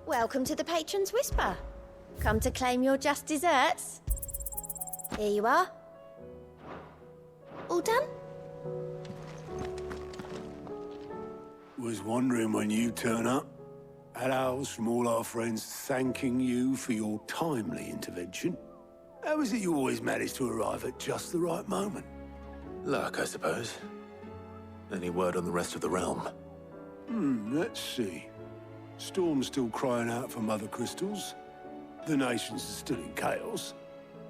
Welcome to the Patron's Whisper. Come to claim your just desserts? Here you are. All done? Was wondering when you turn up. Had owls from all our friends thanking you for your timely intervention. How is it you always manage to arrive at just the right moment? Luck, I suppose. Any word on the rest of the realm? Let's see. Storm's still crying out for mother crystals. The nations are still in chaos.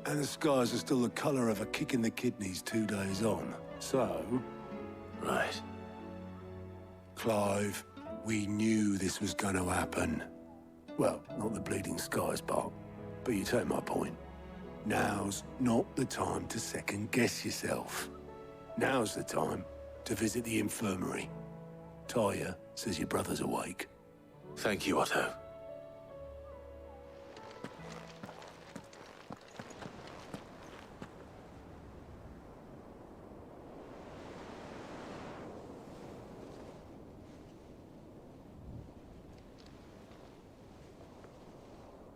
And the skies are still the colour of a kick in the kidneys 2 days on. So... Right. Clive, we knew this was going to happen. Well, not the bleeding skies part, but you take my point. Now's not the time to second-guess yourself. Now's the time to visit the infirmary. Talia says your brother's awake. Thank you, Otto.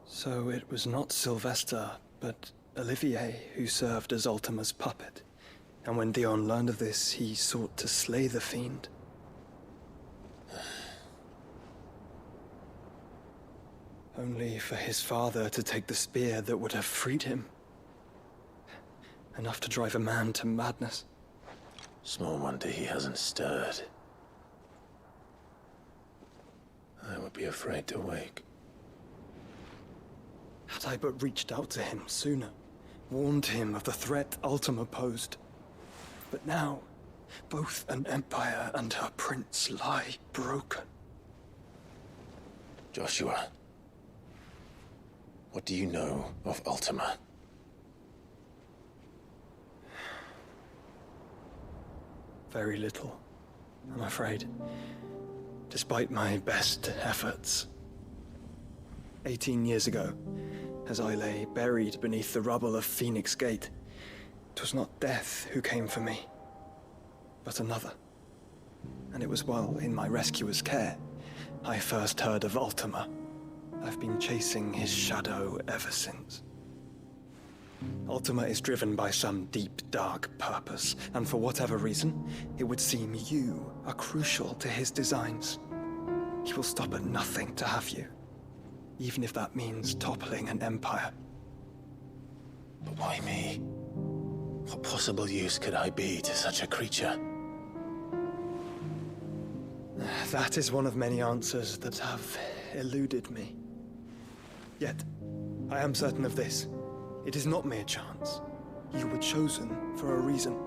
So it was not Sylvester, but Olivier who served as Ultima's puppet. And when Dion learned of this, he sought to slay the fiend. Only for his father to take the spear that would have freed him. Enough to drive a man to madness. Small wonder he hasn't stirred. I would be afraid to wake. Had I but reached out to him sooner, warned him of the threat Ultima posed. But now, both an empire and her prince lie broken. Joshua, what do you know of Ultima? Very little, I'm afraid. Despite my best efforts. 18 years ago, as I lay buried beneath the rubble of Phoenix Gate, it was not death who came for me, but another. And it was while in my rescuer's care, I first heard of Ultima. I've been chasing his shadow ever since. Ultima is driven by some deep, dark purpose, and for whatever reason, it would seem you are crucial to his designs. He will stop at nothing to have you, even if that means toppling an empire. But why me? What possible use could I be to such a creature? That is one of many answers that have eluded me. Yet, I am certain of this. It is not mere chance. You were chosen for a reason.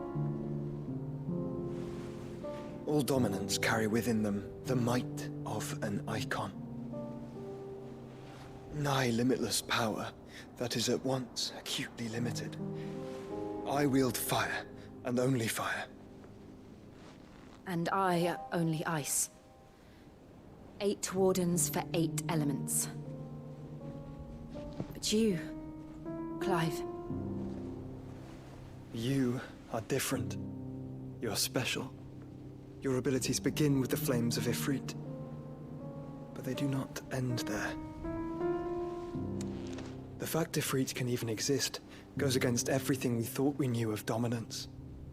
All dominants carry within them the might of an icon. Nigh limitless power that is at once acutely limited. I wield fire, and only fire. And I only ice. 8 wardens for 8 elements. But you, Clive. You are different. You're special. Your abilities begin with the flames of Ifrit. But they do not end there. The fact Ifrit can even exist goes against everything we thought we knew of dominance.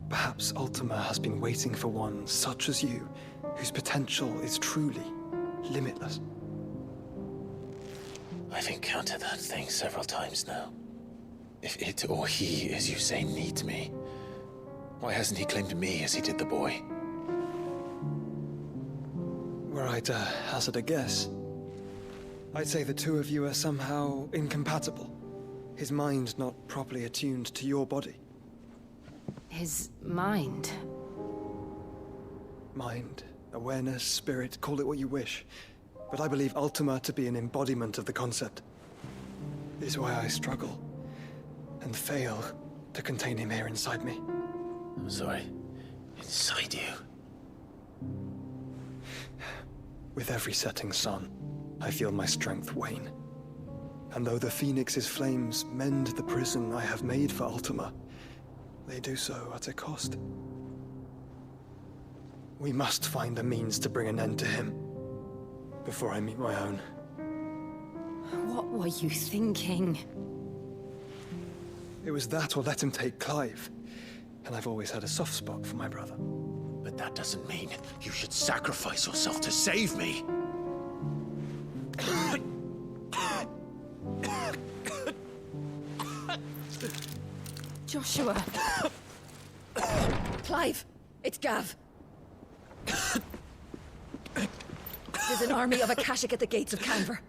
Perhaps Ultima has been waiting for one such as you, whose potential is truly limitless. I've encountered that thing several times now. If it or he, as you say, needs me, why hasn't he claimed me as he did the boy? Were I to hazard a guess, I'd say the two of you are somehow incompatible. His mind not properly attuned to your body. His mind. Mind, awareness, spirit, call it what you wish. But I believe Ultima to be an embodiment of the concept. It is why I struggle and fail to contain him here inside me. I'm sorry. Inside you? With every setting sun, I feel my strength wane. And though the Phoenix's flames mend the prison I have made for Ultima, they do so at a cost. We must find a means to bring an end to him before I meet my own. What were you thinking? It was that or let him take Clive. And I've always had a soft spot for my brother. But that doesn't mean you should sacrifice yourself to save me. Joshua! Clive, it's Gav. There's an army of Akashic at the gates of Canver.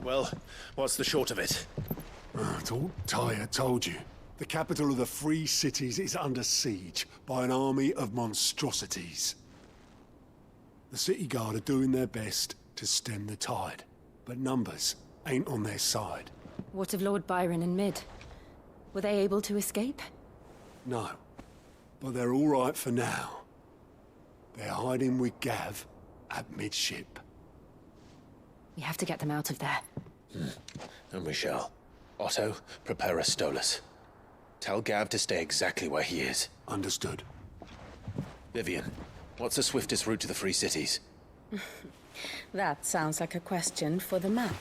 Well, what's the short of it? It's all Tyre told you. The capital of the Free Cities is under siege by an army of monstrosities. The city guard are doing their best to stem the tide, but numbers ain't on their side. What of Lord Byron and Mid? Were they able to escape? No, but they're all right for now. They're hiding with Gav at midship. We have to get them out of there. And we shall. Otto, prepare a Stolas. Tell Gav to stay exactly where he is. Understood. Vivian, what's the swiftest route to the Free Cities? That sounds like a question for the map.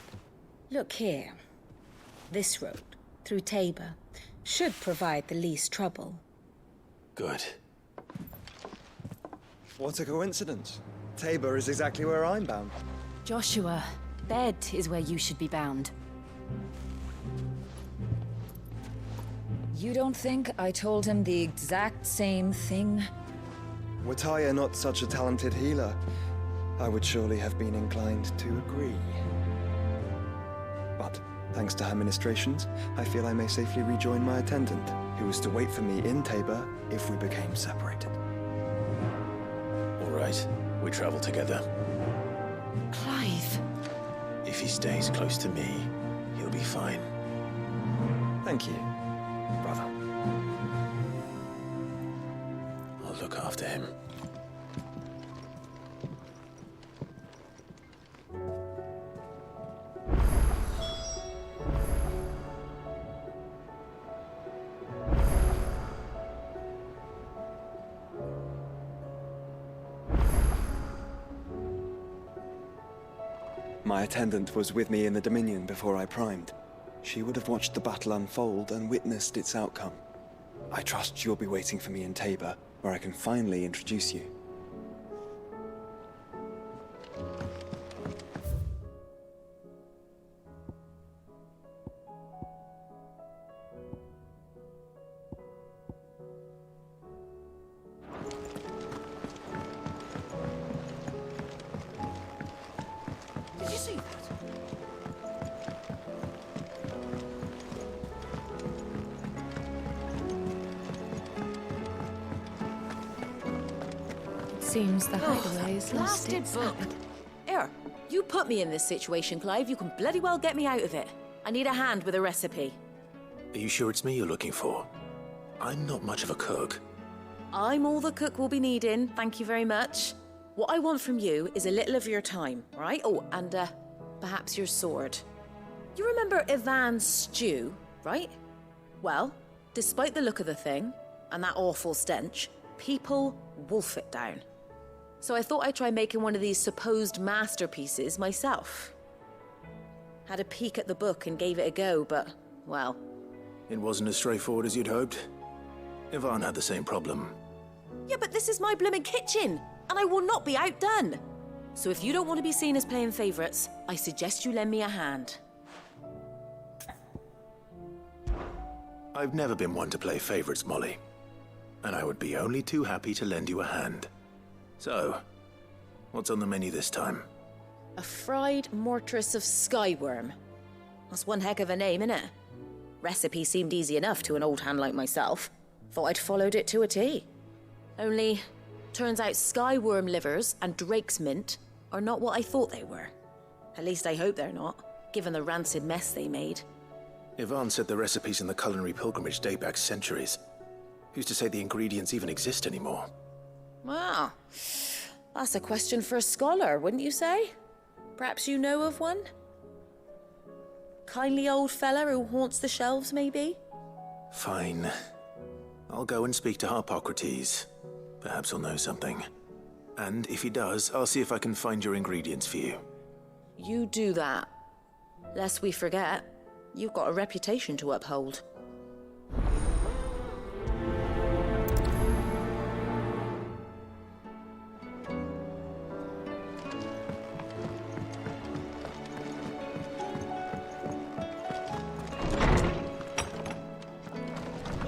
Look here. This road, through Tabor, should provide the least trouble. Good. What a coincidence. Tabor is exactly where I'm bound. Joshua, bed is where you should be bound. You don't think I told him the exact same thing? Were Tyre not such a talented healer, I would surely have been inclined to agree. But, thanks to her ministrations, I feel I may safely rejoin my attendant, who was to wait for me in Tabor if we became separated. All right, we travel together. Clive! If he stays close to me, he'll be fine. Thank you, brother. I'll look after him. My attendant was with me in the Dominion before I primed. She would have watched the battle unfold and witnessed its outcome. I trust you'll be waiting for me in Tabor, where I can finally introduce you. Did you see that? Seems the hideaway is lost Blasted its book. habit. Here, you put me in this situation, Clive. You can bloody well get me out of it. I need a hand with a recipe. Are you sure it's me you're looking for? I'm not much of a cook. I'm all the cook will be needing, thank you very much. What I want from you is a little of your time, right? Oh, and perhaps your sword. You remember Ivan's stew, right? Well, despite the look of the thing, and that awful stench, people wolf it down. So I thought I'd try making one of these supposed masterpieces myself. Had a peek at the book and gave it a go, but, well... It wasn't as straightforward as you'd hoped. Ivan had the same problem. Yeah, but this is my blimmin' kitchen, and I will not be outdone. So if you don't want to be seen as playing favourites, I suggest you lend me a hand. I've never been one to play favorites, Molly. And I would be only too happy to lend you a hand. So, what's on the menu this time? A fried mortress of skyworm. That's one heck of a name, innit? Recipe seemed easy enough to an old hand like myself. Thought I'd followed it to a T. Only, turns out skyworm livers and drake's mint are not what I thought they were. At least I hope they're not, given the rancid mess they made. Ivan said the recipes in the culinary pilgrimage date back centuries. Who's to say the ingredients even exist anymore? Wow, that's a question for a scholar, wouldn't you say? Perhaps you know of one? kindly old fella who haunts the shelves, maybe? Fine. I'll go and speak to Harpocrates. Perhaps he'll know something. And if he does, I'll see if I can find your ingredients for you. You do that. Lest we forget, you've got a reputation to uphold.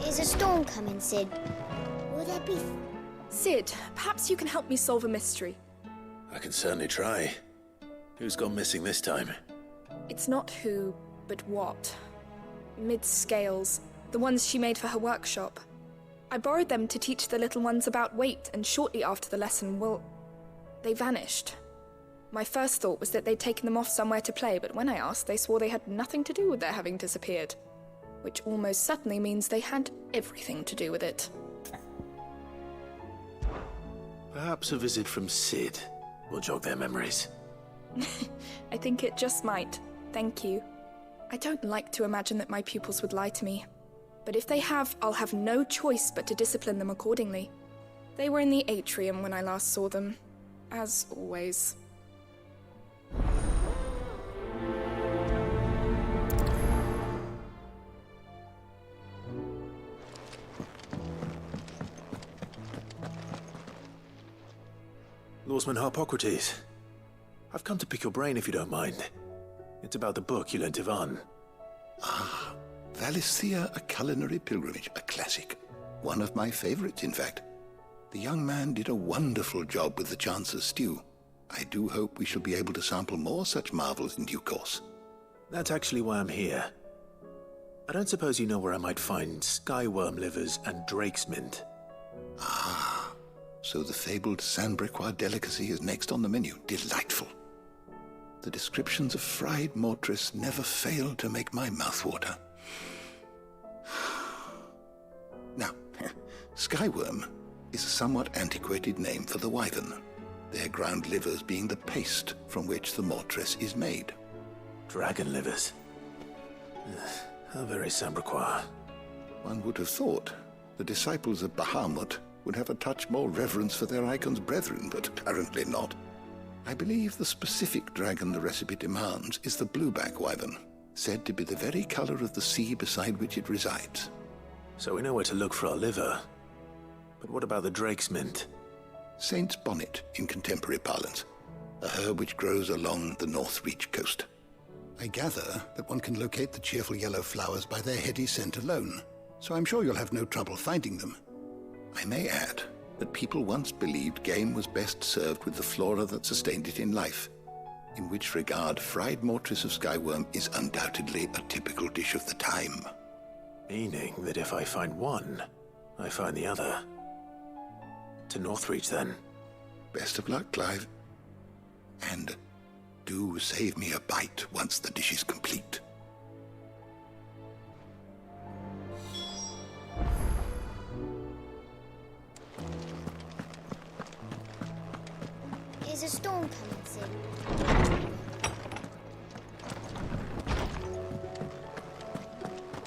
Is a storm coming, Sid? Will there be... Sid, perhaps you can help me solve a mystery. I can certainly try. Who's gone missing this time? It's not who, but what. Mid's scales, the ones she made for her workshop. I borrowed them to teach the little ones about weight, and shortly after the lesson, well, they vanished. My first thought was that they'd taken them off somewhere to play, but when I asked, they swore they had nothing to do with their having disappeared. Which almost certainly means they had everything to do with it. Perhaps a visit from Sid will jog their memories. I think it just might. Thank you. I don't like to imagine that my pupils would lie to me. But if they have, I'll have no choice but to discipline them accordingly. They were in the atrium when I last saw them. As always. Lawsman Harpocrates. I've come to pick your brain if you don't mind. It's about the book you lent Ivan. Ah, Valisthea, A Culinary Pilgrimage, a classic. One of my favorites, in fact. The young man did a wonderful job with the Chance's stew. I do hope we shall be able to sample more such marvels in due course. That's actually why I'm here. I don't suppose you know where I might find skyworm livers and drake's mint. Ah, so the fabled Sandbrequois delicacy is next on the menu. Delightful. The descriptions of fried mortress never fail to make my mouth water. Now, skyworm is a somewhat antiquated name for the wyvern, their ground livers being the paste from which the mortress is made. Dragon livers. How very Sandbrequois. One would have thought the disciples of Bahamut would have a touch more reverence for their icon's brethren, but apparently not. I believe the specific dragon the recipe demands is the blueback wyvern, said to be the very color of the sea beside which it resides. So we know where to look for our liver. But what about the drake's mint? Saint's bonnet in contemporary parlance, a herb which grows along the North Reach coast. I gather that one can locate the cheerful yellow flowers by their heady scent alone, so I'm sure you'll have no trouble finding them. I may add that people once believed game was best served with the flora that sustained it in life, in which regard fried mortress of skyworm is undoubtedly a typical dish of the time. Meaning that if I find one, I find the other. To Northreach, then. Best of luck, Clive. And do save me a bite once the dish is complete. Is a storm coming, Sid?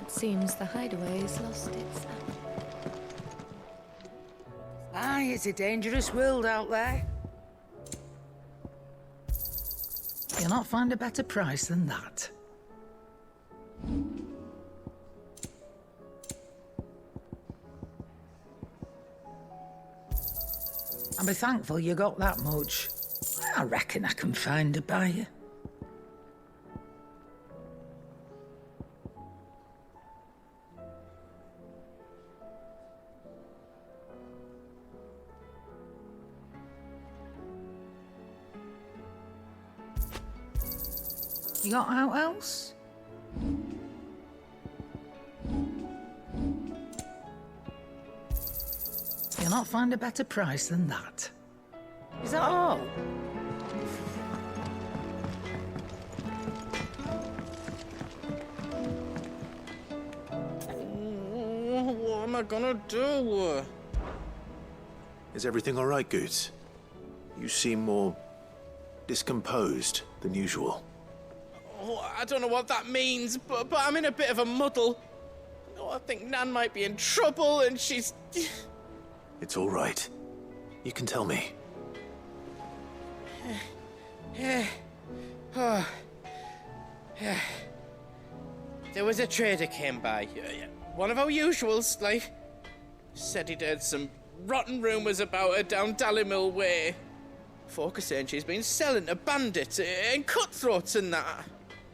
It seems the hideaway has lost its... Aye, it's a dangerous world out there. You'll not find a better price than that. I'll be thankful you got that much. I reckon I can find a buyer. You got out else? You'll not find a better price than that. Is that all? What am I gonna do? Is everything all right, Goots? You seem more discomposed than usual. Oh, I don't know what that means, but I'm in a bit of a muddle. Oh, I think Nan might be in trouble, and she's... It's all right. You can tell me. There was a trader came by. One of our usuals, like. Said he'd heard some rotten rumours about her down Dalimil Way. Folk are saying she's been selling to bandits and cutthroats and that.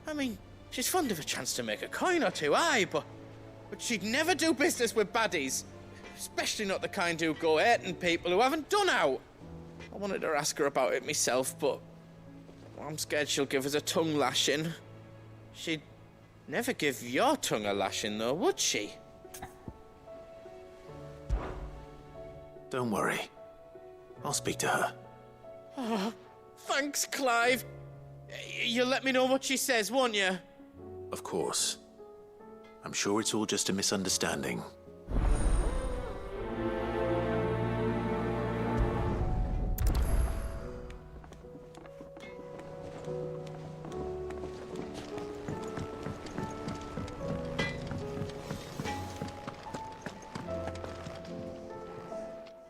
I mean, she's fond of a chance to make a coin or two, aye, but she'd never do business with baddies. Especially not the kind who go hurting people who haven't done out. I wanted to ask her about it myself, but I'm scared she'll give us a tongue lashing. She'd never give your tongue a lashing, though, would she? Don't worry. I'll speak to her. Oh, thanks, Clive. You'll let me know what she says, won't you? Of course. I'm sure it's all just a misunderstanding.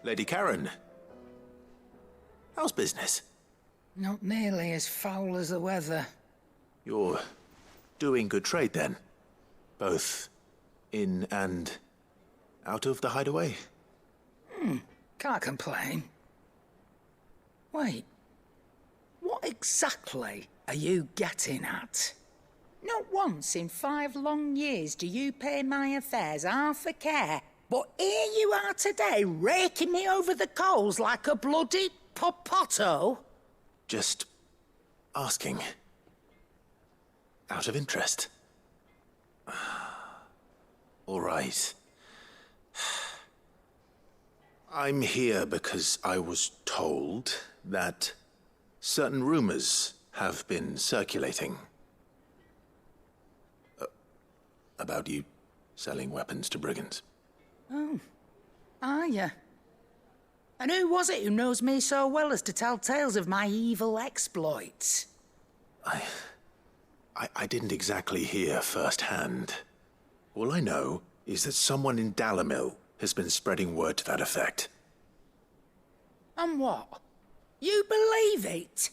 Lady Karen, how's business? Not nearly as foul as the weather. You're doing good trade then? Both in and out of the hideaway? Can't complain. Wait, what exactly are you getting at? Not once in 5 long years do you pay my affairs half a care. But here you are today, raking me over the coals like a bloody popoto. Just asking. Out of interest. All right. I'm here because I was told that certain rumors have been circulating. About you selling weapons to brigands. Oh, are you? And who was it who knows me so well as to tell tales of my evil exploits? I didn't exactly hear firsthand. All I know is that someone in Dalimil has been spreading word to that effect. And what? You believe it?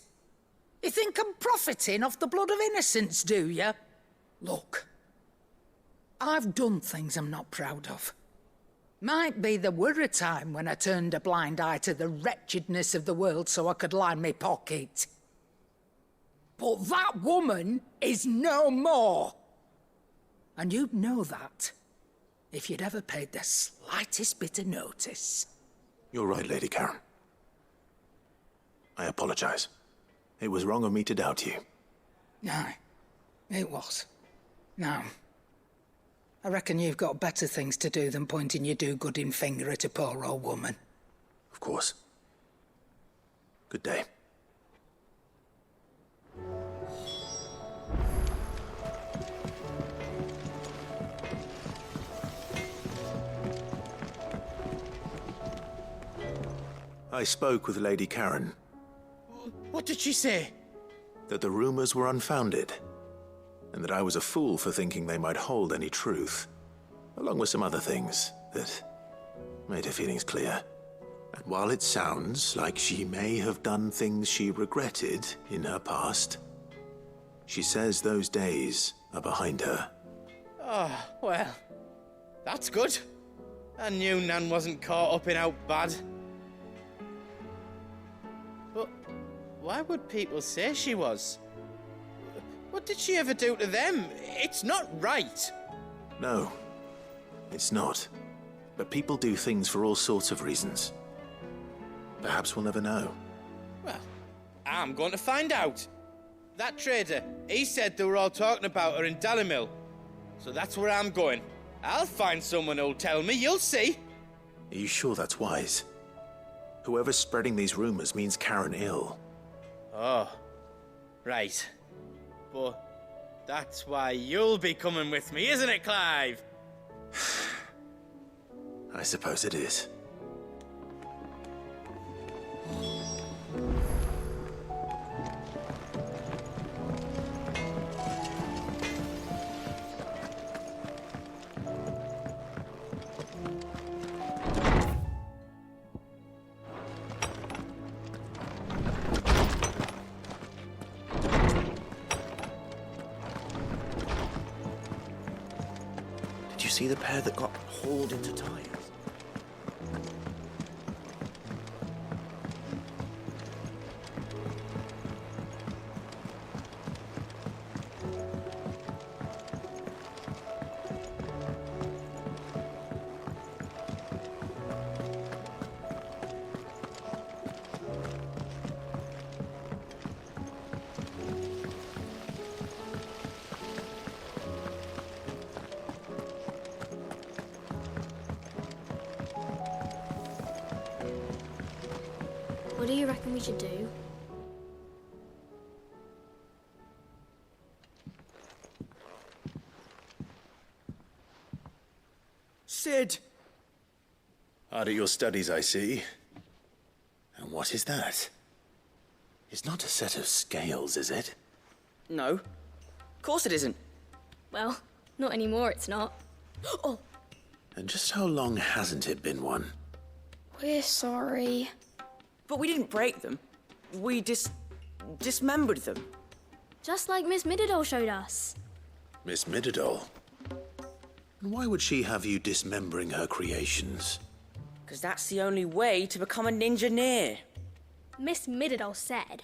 You think I'm profiting off the blood of innocents, do you? Look, I've done things I'm not proud of. Might be there were a time when I turned a blind eye to the wretchedness of the world so I could line my pocket. But that woman is no more. And you'd know that if you'd ever paid the slightest bit of notice. You're right, Lady Karen. I apologize. It was wrong of me to doubt you. No, it was. Now, I reckon you've got better things to do than pointing your do-gooding finger at a poor old woman. Of course. Good day. I spoke with Lady Karen. What did she say? That the rumors were unfounded, and that I was a fool for thinking they might hold any truth, along with some other things that made her feelings clear. And while it sounds like she may have done things she regretted in her past, she says those days are behind her. Oh, well, that's good. I knew Nan wasn't caught up in out bad. But why would people say she was? What did she ever do to them? It's not right. No, it's not. But people do things for all sorts of reasons. Perhaps we'll never know. Well, I'm going to find out. That trader, he said they were all talking about her in Dalimil. So that's where I'm going. I'll find someone who'll tell me, you'll see. Are you sure that's wise? Whoever's spreading these rumors means Karen ill. Oh, right. But that's why you'll be coming with me, isn't it, Clive? I suppose it is. see the pair that got hauled into tires? What do you reckon we should do? Sid! Hard at your studies, I see. And what is that? It's not a set of scales, is it? No. Of course it isn't. Well, not anymore, it's not. Oh! And just how long hasn't it been one? We're sorry. But we didn't break them. We dismembered them. Just like Miss Mididol showed us. Miss Mididol? And why would she have you dismembering her creations? Because that's the only way to become a ninja-neer. Miss Mididol said,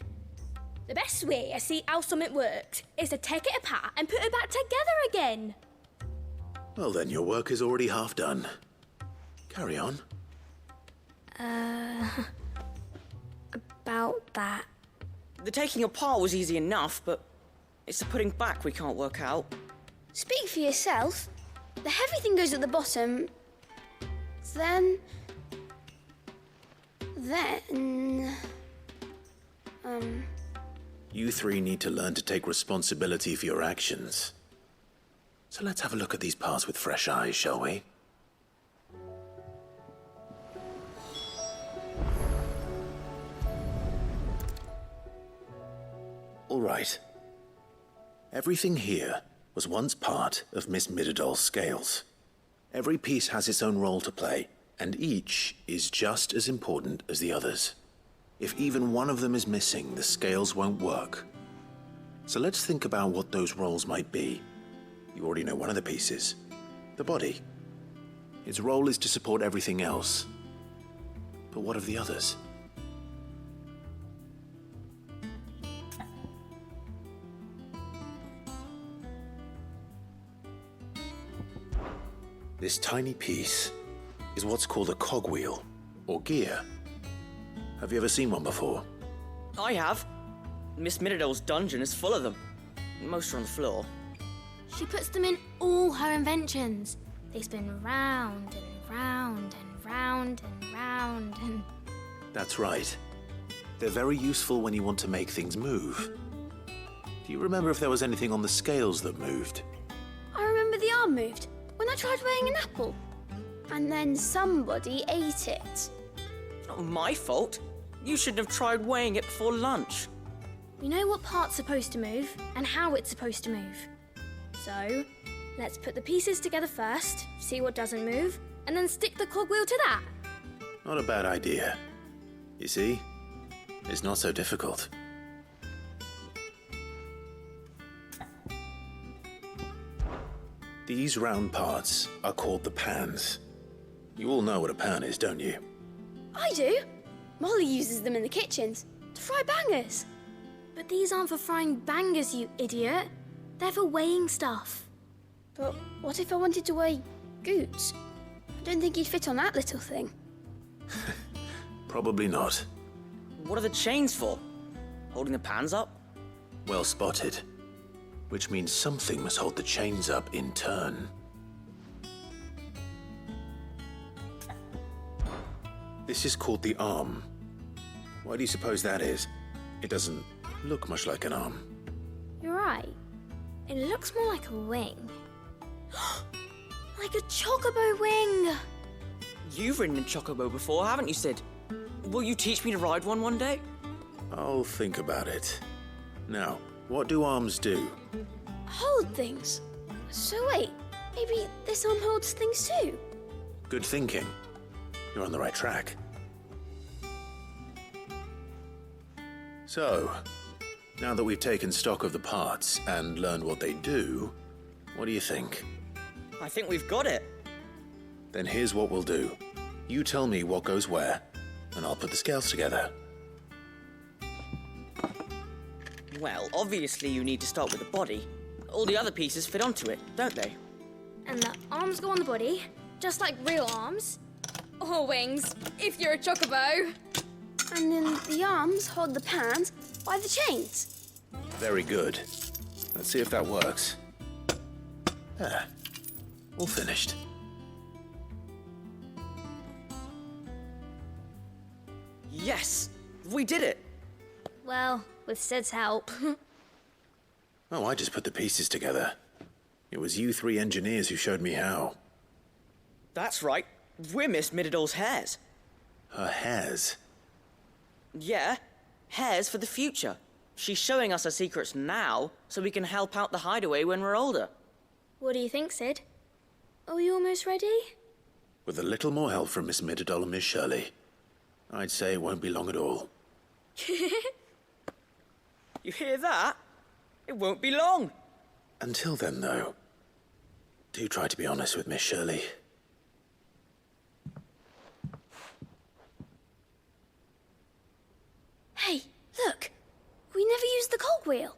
the best way to see how something works is to take it apart and put it back together again. Well then, your work is already half done. Carry on. About that. The taking apart was easy enough, but it's the putting back we can't work out. Speak for yourself. The heavy thing goes at the bottom. Then... You three need to learn to take responsibility for your actions. So let's have a look at these parts with fresh eyes, shall we? All right. Everything here was once part of Miss Mididol's scales. Every piece has its own role to play, and each is just as important as the others. If even one of them is missing, the scales won't work. So let's think about what those roles might be. You already know one of the pieces, the body. Its role is to support everything else. But what of the others? This tiny piece is what's called a cogwheel, or gear. Have you ever seen one before? I have. Miss Mididol's dungeon is full of them. Most are on the floor. She puts them in all her inventions. They spin round and round and round and round and... That's right. They're very useful when you want to make things move. Do you remember if there was anything on the scales that moved? I remember the arm moved when I tried weighing an apple. And then somebody ate it. It's not my fault. You shouldn't have tried weighing it before lunch. We know what part's supposed to move and how it's supposed to move. So, let's put the pieces together first, see what doesn't move, and then stick the cogwheel to that. Not a bad idea. You see, it's not so difficult. These round parts are called the pans. You all know what a pan is, don't you? I do. Molly uses them in the kitchens to fry bangers. But these aren't for frying bangers, you idiot. They're for weighing stuff. But what if I wanted to weigh Goots? I don't think he'd fit on that little thing. Probably not. What are the chains for? Holding the pans up? Well spotted. Which means something must hold the chains up in turn. This is called the arm. Why do you suppose that is? It doesn't look much like an arm. You're right. It looks more like a wing. Like a chocobo wing! You've ridden a chocobo before, haven't you, Sid? Will you teach me to ride one day? I'll think about it. Now, what do arms do? Hold things. So wait, maybe this arm holds things too? Good thinking. You're on the right track. So, now that we've taken stock of the parts and learned what they do, what do you think? I think we've got it. Then here's what we'll do. You tell me what goes where, and I'll put the scales together. Well, obviously you need to start with the body. All the other pieces fit onto it, don't they? And the arms go on the body, just like real arms. Or wings, if you're a chocobo. And then the arms hold the pans by the chains. Very good. Let's see if that works. There. All finished. Yes! We did it! Well, with Sid's help. Oh, I just put the pieces together. It was you three engineers who showed me how. That's right. We're Miss Mididol's hairs. Her hairs? Yeah, hairs for the future. She's showing us her secrets now, so we can help out the hideaway when we're older. What do you think, Sid? Are we almost ready? With a little more help from Miss Mididol and Miss Shirley, I'd say it won't be long at all. You hear that? It won't be long. Until then, though, do try to be honest with Miss Shirley. Hey, look! We never used the cogwheel.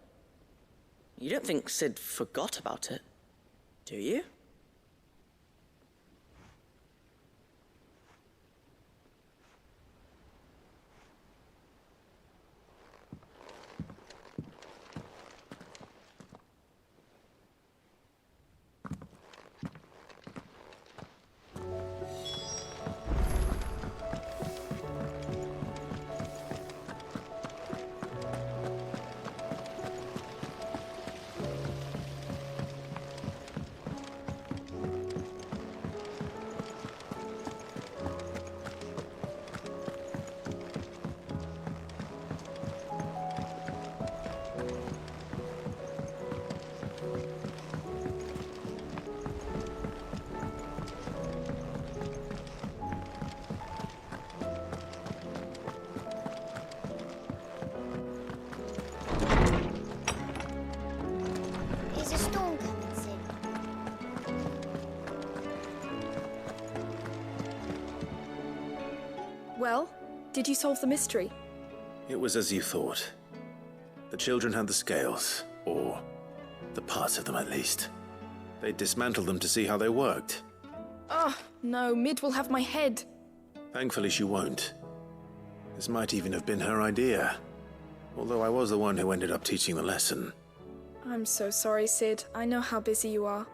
You don't think Sid forgot about it, do you? Is a storm coming, Sid? Well, did you solve the mystery? It was as you thought. The children had the scales, or the parts of them at least. They dismantled them to see how they worked. Oh, no, Mid will have my head. Thankfully she won't. This might even have been her idea. Although I was the one who ended up teaching the lesson. I'm so sorry, Sid. I know how busy you are.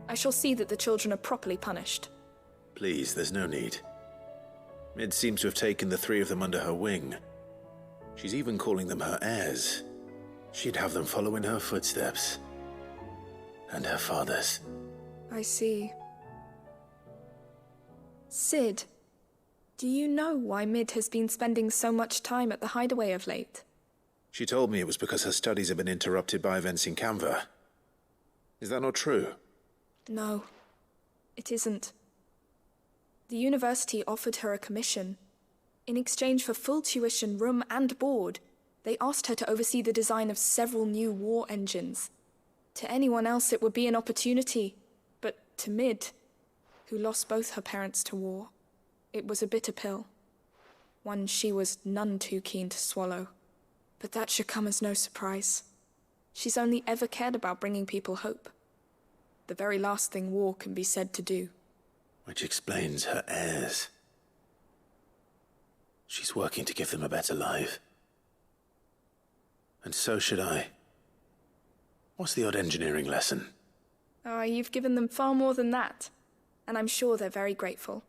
I shall see that the children are properly punished. Please, there's no need. Mid seems to have taken the three of them under her wing. She's even calling them her heirs. She'd have them follow in her footsteps. And her father's. I see. Sid, do you know why Mid has been spending so much time at the hideaway of late? She told me it was because her studies have been interrupted by events in Canva. Is that not true? No, it isn't. The university offered her a commission. In exchange for full tuition, room and board, they asked her to oversee the design of several new war engines. To anyone else it would be an opportunity, but to Mid, who lost both her parents to war, it was a bitter pill. One she was none too keen to swallow. But that should come as no surprise. She's only ever cared about bringing people hope. The very last thing war can be said to do. Which explains her heirs. She's working to give them a better life. And so should I. What's the odd engineering lesson? Oh, you've given them far more than that. And I'm sure they're very grateful.